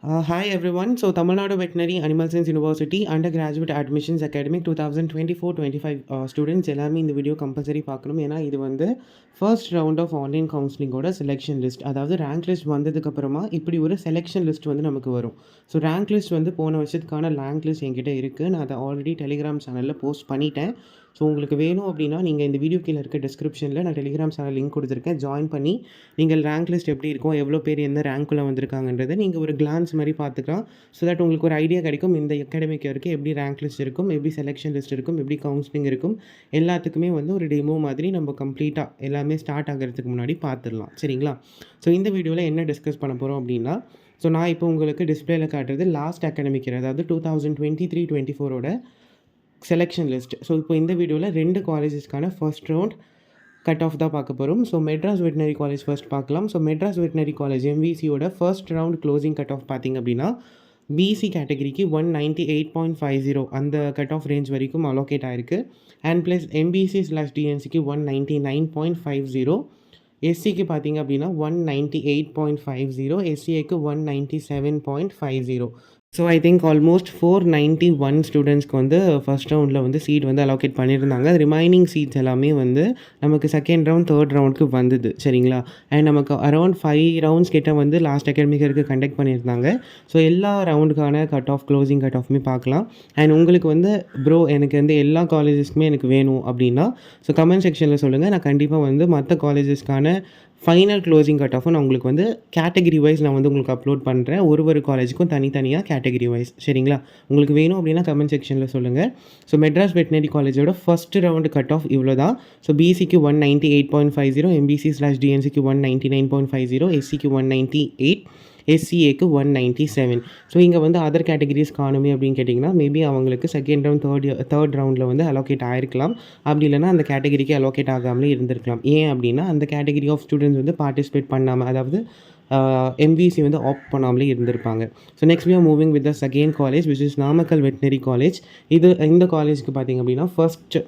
Hi everyone. So Tamil Nadu Veterinary Animal Science University Undergraduate Admissions Academic 2024-25 students எல்லாருமே இந்த video compulsory பார்க்கணும். ஏன்னா இது வந்து ஃபர்ஸ்ட் ரவுண்ட் ஆஃப் ஆன்லைன் கவுன்சிலிங்கோட செலெக்ஷன் லிஸ்ட். அதாவது ரேங்க் லிஸ்ட் வந்ததுக்கப்புறமா இப்படி ஒரு செலெக்ஷன் லிஸ்ட் வந்து நமக்கு வரும். ஸோ ரேங்க் லிஸ்ட் வந்து போன வருஷத்துக்கான ரேங்க் லிஸ்ட் என்கிட்ட இருக்குது. நான் அதை ஆல்ரெடி டெலிகிராம் சேனலில் போஸ்ட் பண்ணிட்டேன். ஸோ உங்களுக்கு வேணும் அப்படின்னா நீங்கள் இந்த வீடியோ கீழே இருக்க டிஸ்கிரிப்ஷனில் நான் டெலிகிராம் சேனல் லிங்க் கொடுத்துருக்கேன். ஜாயின் பண்ணி நீங்கள் ரேங்க் லிஸ்ட் எப்படி இருக்கும், எவ்வளோ பேர் எந்த ரேங்க்குள்ளே வந்திருக்காங்கன்றதை நீங்கள் ஒரு கிளான்ஸ் மாதிரி பார்த்துக்கலாம். ஸோ தட் உங்களுக்கு ஒரு ஐடியா கிடைக்கும் இந்த அகாடமிக் வரைக்கும் எப்படி ரேங்க் லிஸ்ட் இருக்கும், எப்படி செலெக்ஷன் லிஸ்ட் இருக்கும், எப்படி கவுன்சிலிங் இருக்கும். எல்லாத்துக்குமே வந்து ஒரு டெமோ மாதிரி நம்ம கம்ப்ளீட்டாக எல்லாமே ஸ்டார்ட் ஆகிறதுக்கு முன்னாடி பார்த்துடலாம். சரிங்களா? ஸோ இந்த வீடியோவில் என்ன டிஸ்கஸ் பண்ண போகிறோம் அப்படின்னா, ஸோ நான் இப்போ உங்களுக்கு டிஸ்பிளேல காட்டுறது லாஸ்ட் அகாடமிக் இயர், அதாவது 2023-24ஓட செலெக்ஷன் லிஸ்ட். ஸோ இப்போ இந்த வீடியோவில் 2 காலேஜஸ்க்கான ஃபர்ஸ்ட் ரவுண்ட் கட் ஆஃப் தான் பார்க்க போகிறோம். So Madras veterinary college first பார்க்கலாம். ஸோ மெட்ராஸ் வெட்டினரி காலேஜ் எம்விசியோட first round closing cut off பார்த்திங்க அப்படின்னா பிசி கேட்டகரிக்கு 198.50 அந்த கட் ஆஃப் ரேஞ்ச் வரைக்கும் அலோகேட் ஆகிருக்கு. அண்ட் ப்ளஸ் எம்பிசி/டிஎன்சிக்கு 199.50, எஸ்சிக்கு பார்த்திங்க அப்படின்னா 198.50, எஸ்சிஏக்கு 197.50. ஸோ ஐ திங்க் ஆல்மோஸ்ட் 491 ஸ்டூடெண்ட்ஸ்க்கு வந்து ஃபஸ்ட் ரவுண்டில் வந்து சீட் வந்து அலோகேட் பண்ணியிருந்தாங்க. ரிமைனிங் சீட்ஸ் எல்லாமே வந்து நமக்கு செகண்ட் ரவுண்ட் தேர்ட் ரவுண்டுக்கு வந்தது. சரிங்களா? அண்ட் நமக்கு அரௌண்ட் 5 ரவுண்ட்ஸ் கிட்ட வந்து லாஸ்ட் அகாடமிக் இயருக்கு கண்டக்ட் பண்ணியிருந்தாங்க. ஸோ எல்லா ரவுண்டுக்கான கட் ஆஃப் க்ளோசிங் கட் ஆஃப்மே பார்க்கலாம். அண்ட் உங்களுக்கு வந்து ப்ரோ எனக்கு வந்து எல்லா காலேஜஸ்க்குமே எனக்கு வேணும் அப்படின்னா ஸோ கமெண்ட் செக்ஷனில் சொல்லுங்கள். நான் கண்டிப்பாக வந்து மற்ற காலேஜஸ்க்கான ஃபைனல் க்ளோசிங் கட் ஆஃபும் நான் உங்களுக்கு வந்து கேட்டகரி வைஸ் நான் வந்து உங்களுக்கு அப்லோட் பண்ணுறேன். ஒரு காலேஜுக்கும் தனித்தனியாக கேட்டகரி வைஸ். சரிங்களா? உங்களுக்கு வேணும் அப்படின்னா கமெண்ட் செக்ஷனில் சொல்லுங்கள். ஸோ மெட்ராஸ் வெட்டினரி காலேஜோட ஃபஸ்ட் ரவுண்டு கட் ஆஃப் இவ்வளோ தான். ஸோ பிசிக்கு 198.50, எம்பிசி/டிஎன்சிக்கு 199.50, எஸ்சிக்கு 198, எஸ்சிஏக்கு 197. ஸோ இங்கே வந்து அதர் கேட்டகரிஸ் காணுமே அப்படின்னு கேட்டிங்கன்னா மேபி அவங்களுக்கு செகண்ட் ரவுண்ட் தேர்ட் ரவுண்டில் வந்து அலோகேட் ஆகிருக்கலாம். அப்படி இல்லைனா அந்த கேட்டகரிக்கு அலோகேட் ஆகாமலே இருந்திருக்கலாம். ஏன் அப்படின்னா அந்த கேட்டகரி ஆஃப் ஸ்டூடெண்ட்ஸ் வந்து பார்ட்டிசிபேட் பண்ணாமல், அதாவது எம்விசி வந்து ஆப்ட் பண்ணாமலே இருந்திருப்பாங்க. So next we are moving with the second college which is Namakkal veterinary college. இந்த காலேஜுக்கு பார்த்திங்க அப்படின்னா ஃபர்ஸ்ட்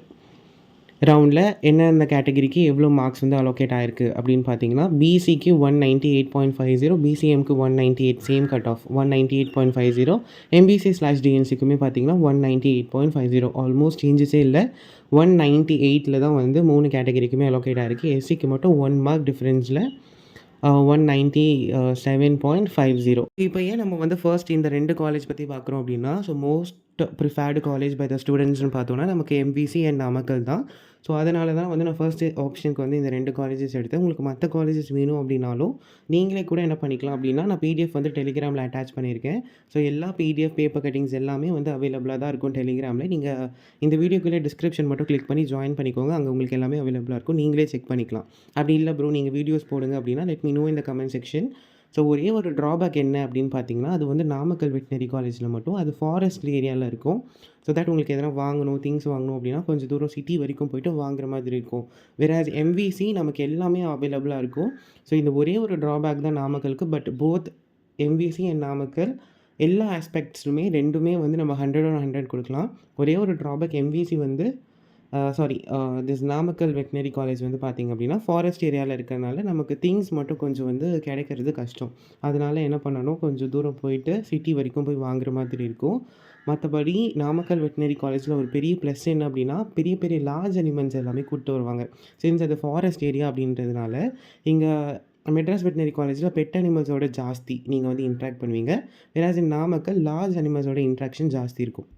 ரவுண்டில் என்ன கேட்டகரிக்கு எவ்வளோ மார்க்ஸ் வந்து அலோகேட் ஆகிருக்கு அப்படின்னு பார்த்தீங்கன்னா பிசிக்கு 198.50, பிசிஎம்க்கு 198, சேம் கட் ஆஃப் 198.50, எம்பிசி/டிஎன்சிக்குமே பார்த்தீங்கன்னா 198.50. ஆல்மோஸ்ட் சேஞ்சஸே இல்லை. 198 தான் வந்து 3 கேட்டகரிக்குமே அலோகேட் ஆகிருக்கு. எஸ்சிக்கு மட்டும் 1 மார்க் டிஃப்ரென்ஸில் 197.50. இப்போ ஏன் நம்ம வந்து ஃபர்ஸ்ட் இந்த 2 காலேஜ் பற்றி பார்க்குறோம் அப்படின்னா, so most preferred college by the ஸ்டூடெண்ட்ஸ்னு பார்த்தோன்னா நமக்கு எம்பிசி அண்ட் நாமக்கல் தான். ஸோ அதனால தான் வந்து நான் ஃபர்ஸ்ட் ஆப்ஷனுக்கு வந்து இந்த 2 காலேஜஸ் எடுத்தேன். உங்களுக்கு மற்ற காலேஜஸ் வேணும் அப்படின்னாலும் நீங்களே கூட என்ன பண்ணிக்கலாம் அப்படின்னா, நான் பிடிஎஃப் வந்து டெலிகிராமில் அட்டாச் பண்ணியிருக்கேன். ஸோ எல்லா பிடிஎஃப் பேப்பர் கட்டிங்ஸ் எல்லாமே வந்து அவைலபிளாக தான் இருக்கும் டெலிகிராமில். நீங்கள் இந்த வீடியோக்குள்ளே டிஸ்கிரிப்ஷன் மட்டும் கிளிக் பண்ணி ஜாயின் பண்ணிக்கோங்க. அங்கே உங்களுக்கு எல்லாமே அவைலபிளாக இருக்கும். நீங்களே செக் பண்ணிக்கலாம். அப்படி இல்லை ப்ரோ நீங்கள் வீடியோஸ் போடுங்க அப்படின்னா லெட் மீ நோ இந்த கமெண்ட் செக்ஷன். ஸோ ஒரே ஒரு ட்ராபேக் என்ன அப்படின்னு பார்த்தீங்கன்னா, அது வந்து நாமக்கல் வெட்டினரி காலேஜில் மட்டும் அது ஃபாரஸ்ட் ஏரியாவில் இருக்கும். ஸோ தட் உங்களுக்கு எதனா வாங்கணும், திங்ஸ் வாங்கணும் அப்படின்னா கொஞ்சம் தூரம் சிட்டி வரைக்கும் போய்ட்டு வாங்குற மாதிரி இருக்கும். வேறாஸ் எம்விசி நமக்கு எல்லாமே அவைலபிளாக இருக்கும். ஸோ இந்த ஒரே ஒரு ட்ராபேக் தான் நாமக்கலுக்கு. But both MVC and Namakkal எல்லா ஆஸ்பெக்ட்ஸுமே ரெண்டுமே வந்து நம்ம 100/100 கொடுக்கலாம். ஒரே ஒரு ட்ராபேக் எம்விசி வந்து திஸ் நாமக்கல் வெட்டினரி காலேஜ் வந்து பார்த்திங்க அப்படின்னா ஃபாரஸ்ட் ஏரியாவில் இருக்கிறனால நமக்கு திங்ஸ் மட்டும் கொஞ்சம் வந்து கிடைக்கிறது கஷ்டம். அதனால் என்ன பண்ணணும், கொஞ்சம் தூரம் போயிட்டு சிட்டி வரைக்கும் போய் வாங்குற மாதிரி இருக்கும். மற்றபடி நாமக்கல் வெட்டினரி காலேஜில் ஒரு பெரிய ப்ளஸ் என்ன அப்படின்னா, பெரிய பெரிய லார்ஜ் அனிமல்ஸ் எல்லாமே கூப்பிட்டு வருவாங்க. சின்ஸ் அது ஃபாரஸ்ட் ஏரியா அப்படின்றதுனால இங்கே மெட்ராஸ் வெட்டினரி காலேஜில் பெட் அனிமல்ஸோட ஜாஸ்தி நீங்கள் வந்து இன்ட்ராக்ட் பண்ணுவீங்க. வேறாஸ் இன் நாமக்கல் லார்ஜ் அனிமல்ஸோட இன்ட்ராக்ஷன் ஜாஸ்தி இருக்கும்.